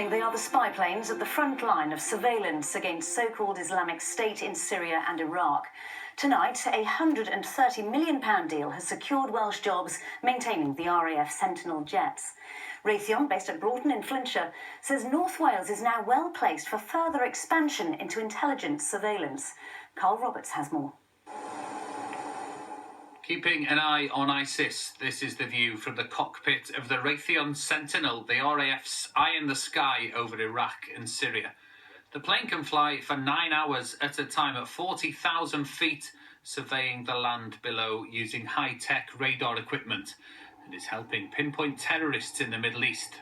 evening, they are the spy planes at the front line of surveillance against so-called Islamic State in Syria and Iraq. Tonight, a £130 million deal has secured Welsh jobs maintaining the RAF Sentinel jets. Raytheon, based at Broughton in Flintshire, says North Wales is now well placed for further expansion into intelligence surveillance. Carl Roberts has more. Keeping an eye on ISIS, this is the view from the cockpit of the Raytheon Sentinel, the RAF's eye in the sky over Iraq and Syria. The plane can fly for 9 hours at a time at 40,000 feet, surveying the land below using high-tech radar equipment, and is helping pinpoint terrorists in the Middle East.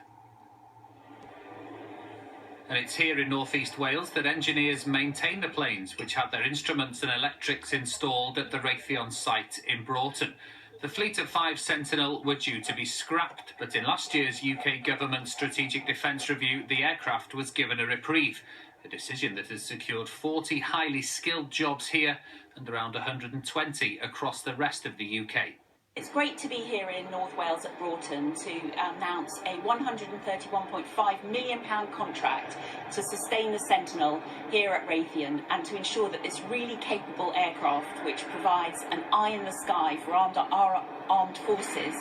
And it's here in northeast Wales that engineers maintain the planes, which have their instruments and electrics installed at the Raytheon site in Broughton. The fleet of 5 Sentinel were due to be scrapped, but in last year's UK government strategic defence review, the aircraft was given a reprieve, a decision that has secured 40 highly skilled jobs here and around 120 across the rest of the UK. It's great to be here in North Wales at Broughton to announce a £131.5 million contract to sustain the Sentinel here at Raytheon and to ensure that this really capable aircraft, which provides an eye in the sky for our armed forces,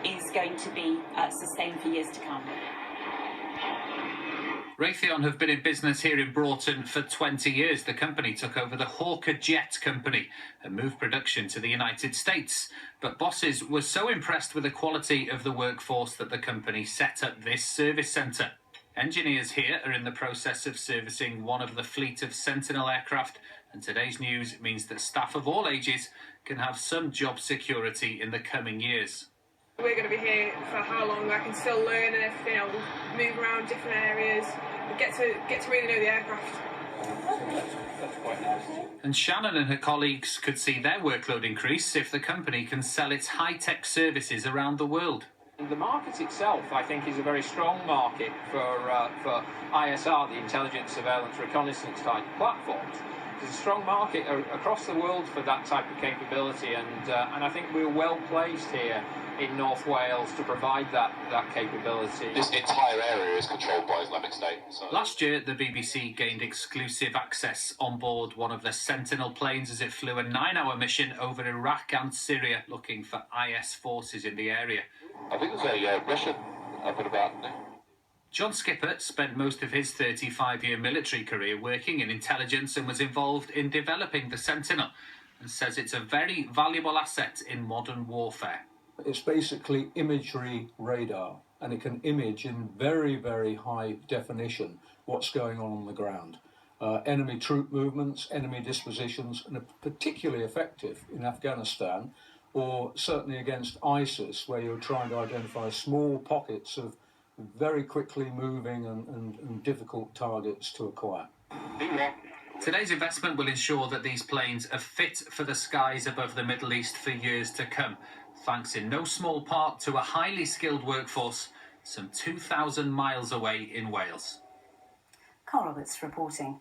is going to be sustained for years to come. Raytheon have been in business here in Broughton for 20 years. The company took over the Hawker Jet Company and moved production to the United States. But bosses were so impressed with the quality of the workforce that the company set up this service centre. Engineers here are in the process of servicing one of the fleet of Sentinel aircraft, and today's news means that staff of all ages can have some job security in the coming years. We're going to be here for how long? I can still learn and everything. I'll move around different areas and get to really know the aircraft. That's quite nice. And Shannon and her colleagues could see their workload increase if the company can sell its high-tech services around the world. The market itself, I think, is a very strong market for ISR, the intelligence, surveillance, reconnaissance type platforms. There's a strong market across the world for that type of capability, and I think we're well placed here in North Wales to provide that capability. This entire area is controlled by Islamic State. So. Last year, the BBC gained exclusive access on board one of the Sentinel planes as it flew a 9-hour mission over Iraq and Syria, looking for IS forces in the area. I think there's a Russian up and about now. John Skipper spent most of his 35-year military career working in intelligence and was involved in developing the Sentinel, and says it's a very valuable asset in modern warfare. It's basically imagery radar, and it can image in very, very high definition what's going on the ground. Enemy troop movements, enemy dispositions, and are particularly effective in Afghanistan, or certainly against ISIS, where you're trying to identify small pockets of very quickly moving and difficult targets to acquire. Today's investment will ensure that these planes are fit for the skies above the Middle East for years to come, thanks in no small part to a highly skilled workforce some 2,000 miles away in Wales. Carl Roberts reporting.